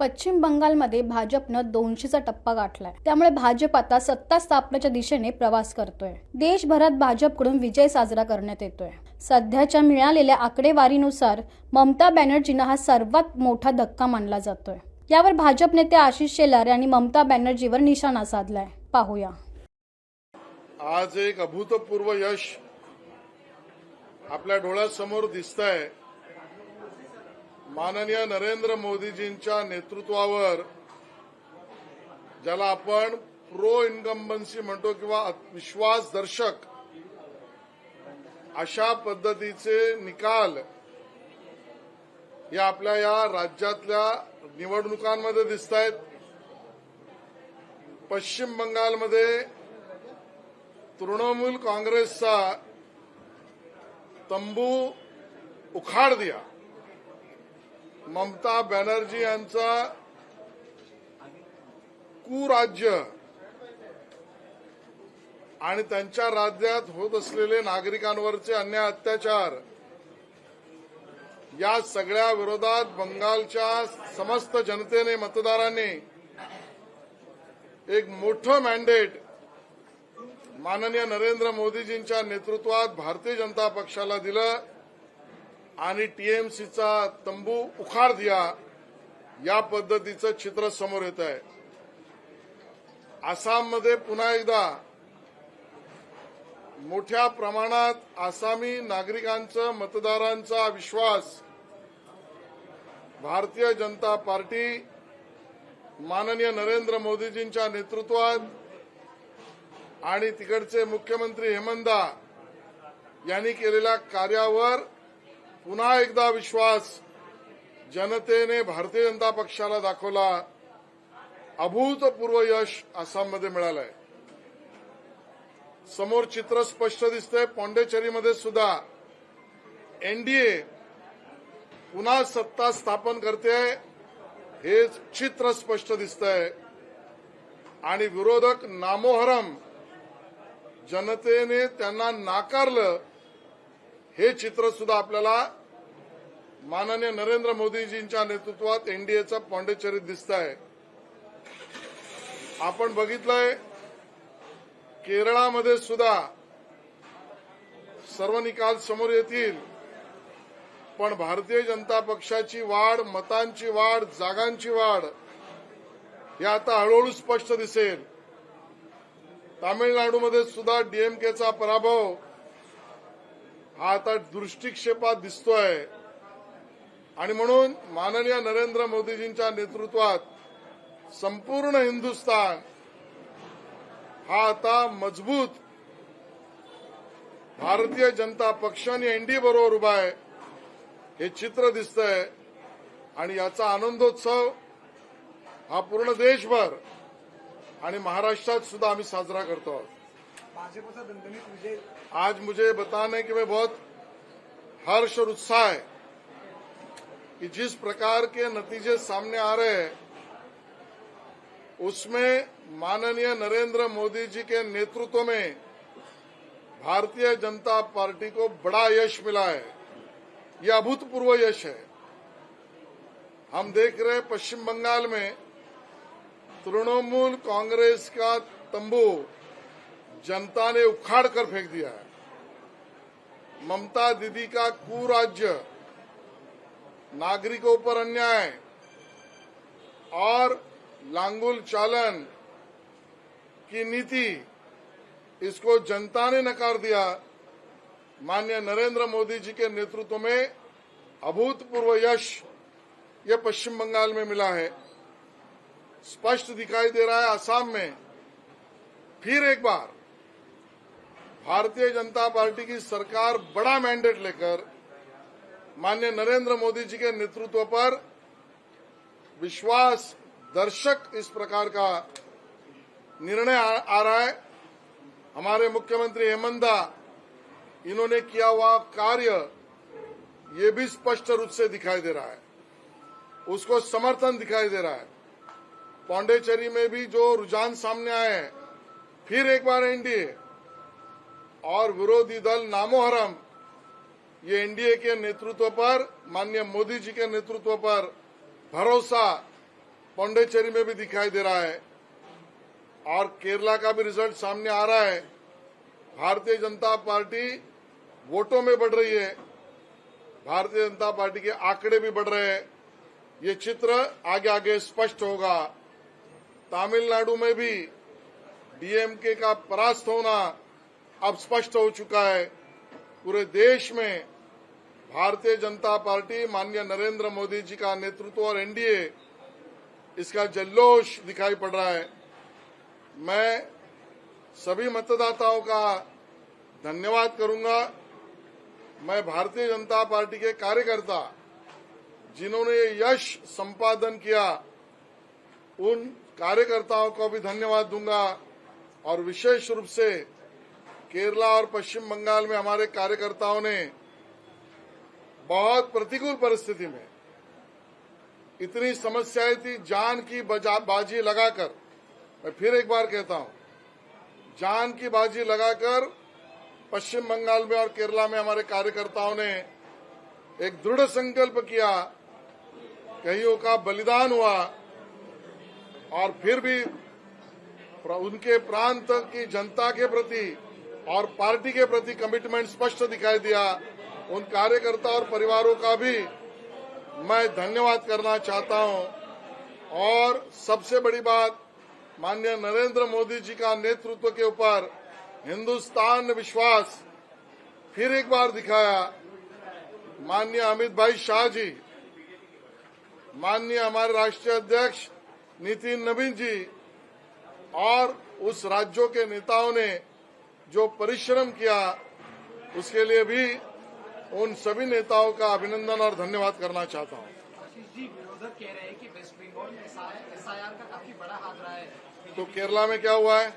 पश्चिम बंगालमध्ये भाजपनं 200चा टप्पा गाठलाय. त्यामुळे भाजप आता सत्ता स्थापनेच्या दिशेने प्रवास करतोय. देशभरात भाजपकडून विजय साजरा करण्यात येतोय. सध्याच्या मिळालेल्या आकडेवारीनुसार ममता बॅनर्जींना हा सर्वात मोठा धक्का मानला जातोय. यावर भाजप नेते आशिष शेलार यांनी ममता बॅनर्जीवर निशाणा साधलाय. पाहूया. आज एक अभूतपूर्व यश आपल्या डोळ्यासमोर दिसतंय. माननीय नरेंद्र मोदीजींच्या नेतृत्वावर, ज्याला आपण प्रो इन्कम्बन्सी म्हणतो किंवा विश्वासदर्शक अशा पद्धतीचे निकाल या आपल्या या राज्यातल्या निवडणुकांमध्ये दिसत आहेत. पश्चिम बंगालमध्ये तृणमूल काँग्रेसचा तंबू उखाड दिया. ममता बॅनर्जी यांचा कुराज्य आणि त्यांच्या राज्यात होत असलेले नागरिकांवरचे अन्याय अत्याचार या सगळ्या विरोधात बंगालच्या समस्त जनतेने, मतदारांनी एक मोठं मॅन्डेट माननीय नरेंद्र मोदीजींच्या नेतृत्वात भारतीय जनता पक्षाला दिलं आणि टीएमसीचा तंबू उखाड दिया. या पद्धतीचं चित्र समोर येत आहे. आसाममध्ये पुन्हा एकदा मोठ्या प्रमाणात आसामी नागरिकांचा, मतदारांचा विश्वास भारतीय जनता पार्टी माननीय नरेंद्र मोदीजींच्या नेतृत्वात आणि तिकडचे मुख्यमंत्री हेमंता यांनी केलेल्या कार्यावर पुन्हा एकदा विश्वास जनतेने भारतीय जनता पक्षाला दाखवला. अभूतपूर्व यश आसाममध्ये मिळालंय. समोर चित्र स्पष्ट दिसतंय. पॉंडेचेरीमध्ये सुद्धा एनडीए पुन्हा सत्ता स्थापन करते, हे चित्र स्पष्ट दिसतंय. आणि विरोधक नामोहरम जनतेने त्यांना नाकारलं, हे चित्र सुद्धा आपल्याला माननीय नरेंद्र मोदीजींच्या नेतृत्वात एनडीएचा पॉंडेचेरीत दिसत आहे. आपण बघितलंय केरळामध्ये सुद्धा सर्व निकाल समोर येतील, पण भारतीय जनता पक्षाची वाढ, मतांची वाढ, जागांची वाढ हे आता हळूहळू स्पष्ट दिसेल. तामिळनाडूमध्ये सुद्धा डीएमकेचा पराभव हा आता दृष्टिक्षेपात दिसतोय. आणि म्हणून माननीय नरेंद्र मोदीजींच्या नेतृत्वात संपूर्ण हिंदुस्थान हा आता मजबूत भारतीय जनता पक्ष आणि एनडीए बरोबर उभा आहे, हे चित्र दिसतंय. आणि याचा आनंदोत्सव हा पूर्ण देशभर आणि महाराष्ट्रात सुद्धा आम्ही साजरा करतो आहोत. भाजपा दणदणीत विजय. आज मुझे बताना है कि मैं बहुत हर्ष और उत्साह है कि जिस प्रकार के नतीजे सामने आ रहे हैं उसमें माननीय नरेंद्र मोदी जी के नेतृत्व में भारतीय जनता पार्टी को बड़ा यश मिला है. यह अभूतपूर्व यश है. हम देख रहे हैं पश्चिम बंगाल में तृणमूल कांग्रेस का तंबू जनता ने उखाड़ कर फेंक दिया है. ममता दीदी का कुराज्य, नागरिकों पर अन्याय और लांगुल चालन की नीति, इसको जनता ने नकार दिया. माननीय नरेंद्र मोदी जी के नेतृत्व में अभूतपूर्व यश ये पश्चिम बंगाल में मिला है. स्पष्ट दिखाई दे रहा है असम में फिर एक बार भारतीय जनता पार्टी की सरकार बड़ा मैंडेट लेकर माननीय नरेंद्र मोदी जी के नेतृत्व पर विश्वास दर्शक इस प्रकार का निर्णय आ रहा है. हमारे मुख्यमंत्री हेमंता, इन्होंने किया हुआ कार्य ये भी स्पष्ट रूप से दिखाई दे रहा है, उसको समर्थन दिखाई दे रहा है. पौंडेचेरी में भी जो रुझान सामने आए हैं, फिर एक बार एनडीए और विरोधी दल नामोहरम ये एनडीए के नेतृत्व पर, माननीय मोदी जी के नेतृत्व पर भरोसा पौंडीचेरी में भी दिखाई दे रहा है और केरला का भी रिजल्ट सामने आ रहा है। भारतीय जनता पार्टी वोटों में बढ़ रही है, भारतीय जनता पार्टी के आंकड़े भी बढ़ रहे हैं। ये चित्र आगे आगे स्पष्ट होगा। तमिलनाडु में भी डीएमके का परास्त होना अब स्पष्ट हो चुका है। पूरे देश में भारतीय जनता पार्टी माननीय नरेंद्र मोदी जी का नेतृत्व और एनडीए इसका जल्लोष दिखाई पड़ रहा है। मैं सभी मतदाताओं का धन्यवाद करूंगा। मैं भारतीय जनता पार्टी के कार्यकर्ता जिन्होंने ये यश संपादन किया उन कार्यकर्ताओं को भी धन्यवाद दूंगा और विशेष रूप से केरला और पश्चिम बंगाल में हमारे कार्यकर्ताओं ने बहुत प्रतिकूल परिस्थिति में इतनी समस्याएं थी, जान की बाजी लगाकर, मैं फिर एक बार कहता हूं, जान की बाजी लगाकर पश्चिम बंगाल में और केरला में हमारे कार्यकर्ताओं ने एक दृढ़ संकल्प किया, कईयों का बलिदान हुआ और फिर भी उनके प्रांत की जनता के प्रति और पार्टी के प्रति कमिटमेंट स्पष्ट दिखाई दिया। उन कार्यकर्ता और परिवारों का भी मैं धन्यवाद करना चाहता हूं। और सबसे बड़ी बात, माननीय नरेंद्र मोदी जी का नेतृत्व के ऊपर हिंदुस्तान ने विश्वास फिर एक बार दिखाया। माननीय अमित भाई शाह जी, माननीय हमारे राष्ट्रीय अध्यक्ष नितिन नवीन जी और उस राज्यों के नेताओं ने जो परिश्रम किया उसके लिए भी उन सभी नेताओं का अभिनंदन और धन्यवाद करना चाहता हूं। आशीष जी, विरोधक कह रहे हैं कि वेस्ट बंगाल में एसआईआर का काफी बड़ा हाथ रहा है। तो केरला में क्या हुआ है?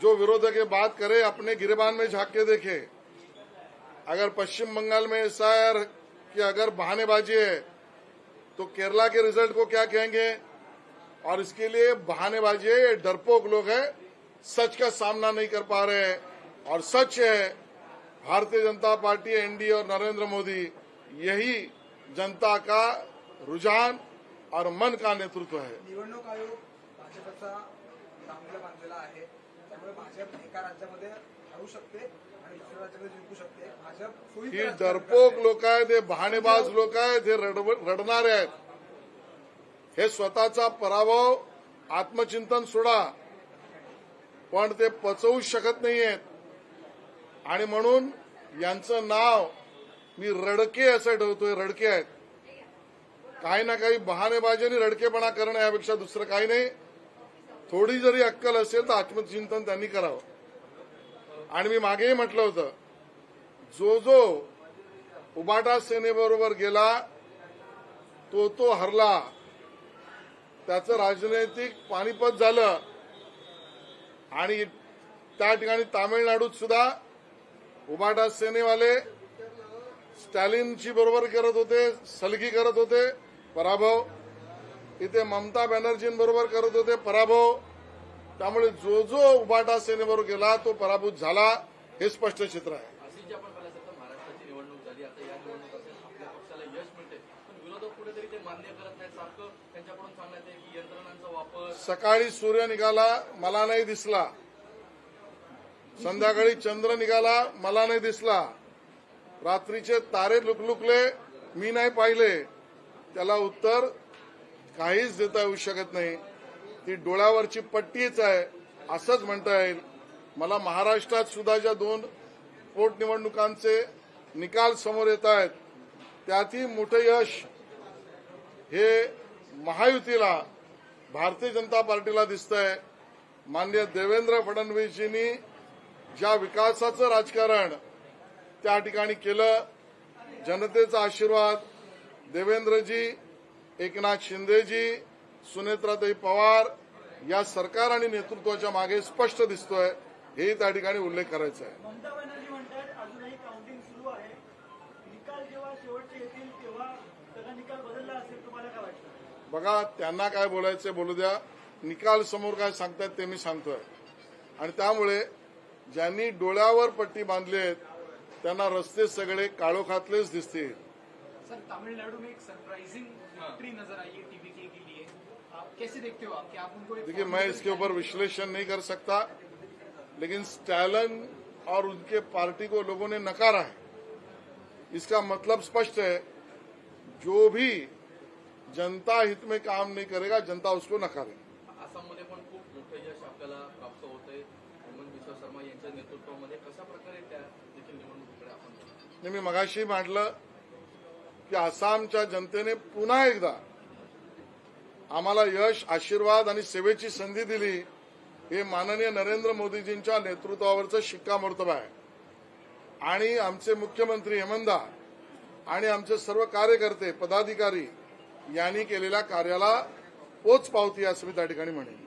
जो विरोधक ये बात करे अपने गिरेबान में झांक के देखे। अगर पश्चिम बंगाल में एसआईआर की अगर बहानेबाजी है तो केरला के रिजल्ट को क्या कहेंगे? और इसके लिए बहानेबाजी है, ये डरपोक लोग हैं, सच का सामना नहीं कर पा रहे हैं। और सच है, भारतीय जनता पार्टी, एनडीए और नरेंद्र मोदी यही जनता का रुझान और मन का नेतृत्व है। निवडणूक आयोग भाजपचा चांगला बांधलेला आहे, त्यामुळे भाजप एका राज्यामध्ये हरवू शकते आणि दुसऱ्या राज्यामध्ये जिंकू शकते। भाजप ही डरपोक लोक आहेत, हे बहाणेबाज लोक आहेत, हे रडणारे आहेत। हे स्वतःचा पराभव आत्मचिंतन सोडा, पण ते पचवू शकत नाहीयेत आणि म्हणून यांचं नाव मी रडके असं ठेवतोय। रडके आहेत, काही ना काही बहाणेबाजी आणि रडकेपणा करणं यापेक्षा दुसरं काही नाही। थोडी जरी अक्कल असेल तर आत्मचिंतन त्यांनी करावं। आणि मी मागेही म्हटलं होतं, जो जो उबाटा सेनेबरोबर गेला तो हरला, त्याचं राजनैतिक पानिपत झालं। आणि त्या ठिकाणी तामिळनाडूत सुद्धा उबाटा सेनेवाले स्टॅलिनची बरोबर करत होते, सलगी करत होते, पराभव। इथे ममता बॅनर्जींबरोबर करत होते, पराभव। त्यामुळे जो जो उबाटा सेनेबरोबर गेला तो पराभूत झाला, हे स्पष्ट चित्र आहे। आशिषजी, आपण पाहिलं असेल तर महाराष्ट्राची निवडणूक झाली, आता या निवडणुकीत आपल्या पक्षाला यश मिळते, पण विरोधक कुठेतरी ते मान्य करत नाहीत। सारखं त्यांच्याकडून सांगण्यात येते की यंत्रणांचा वापर। सकाळी सूर्य निघाला, मला नाही दिसला, संध्याकाळी चंद्र निघाला, मला नाही दिसला, रात्रीचे तारे लुकलुकले, मी नाही पाहिले। त्याला उत्तर काहीच देता येऊ शकत नाही। ती डोळ्यावरची पट्टीच आहे असंच म्हणता येईल। मला महाराष्ट्रात सुद्धा ज्या 2 पोटनिवडणुकांचे निकाल समोर येत आहेत त्यातही मोठे यश हे महायुतीला, भारतीय जनता पार्टीला दिसतंय। माननीय देवेंद्र फडणवीसजींनी ज्या विकासाचं राजकारण त्या ठिकाणी केलं, जनतेचा आशीर्वाद देवेंद्रजी, एकनाथ शिंदेजी, सुनेत्राताई पवार या सरकार आणि नेतृत्वाच्या मागे स्पष्ट दिसतोय, हे त्या ठिकाणी उल्लेख करायचा आहे। ममता बॅनर्जी म्हणतात अजूनही काउंटिंग सुरू आहे, निकाल जेव्हा शेवटचे येतील तेव्हा त्याचा निकाल बदलला असेल, तुम्हाला काय वाटतं? बघा, त्यांना काय बोलायचंय बोलू द्या। निकाल समोर काय सांगतायत ते मी सांगतोय। आणि त्यामुळे ज्यांनी डोळ्यावर पट्टी बांधली आहेत त्यांना रस्ते सगळे काळोखातलेच दिसतील। सर, तमिलनाडु में एक सरप्राइजिंग विक्ट्री नजर आई है टीवीके की, आप कैसे देखते हो आप कि आप उनको एक देखिए, मैं इसके ऊपर विश्लेषण नहीं कर सकता, लेकिन स्टैलिन और उनके पार्टी को लोगों ने नकारा है। इसका मतलब स्पष्ट है, जो भी जनता हित में काम नहीं करेगा, जनता उसको नकारेगी। आसाममध्ये पण खूप मोठं यश आपल्याला प्राप्त होतंय हेमंत बिस्वा शर्मा यांच्या नेतृत्वामध्ये. कशा प्रकारे त्या देखील निवडणुकीकडे आपण नाही, मी मगाशी म्हटलं की आसामच्या जनतेने पुन्हा एकदा आम्हाला यश, आशीर्वाद आणि सेवेची संधी दिली. हे माननीय नरेंद्र मोदीजींच्या नेतृत्वावरचं शिक्कामोर्तब आहे. आणि आमचे मुख्यमंत्री हेमंतदा आणि आमचे सर्व कार्यकर्ते, पदाधिकारी यांनी केलेल्या कार्याला पोचपावती असं मी त्या ठिकाणी म्हणेन.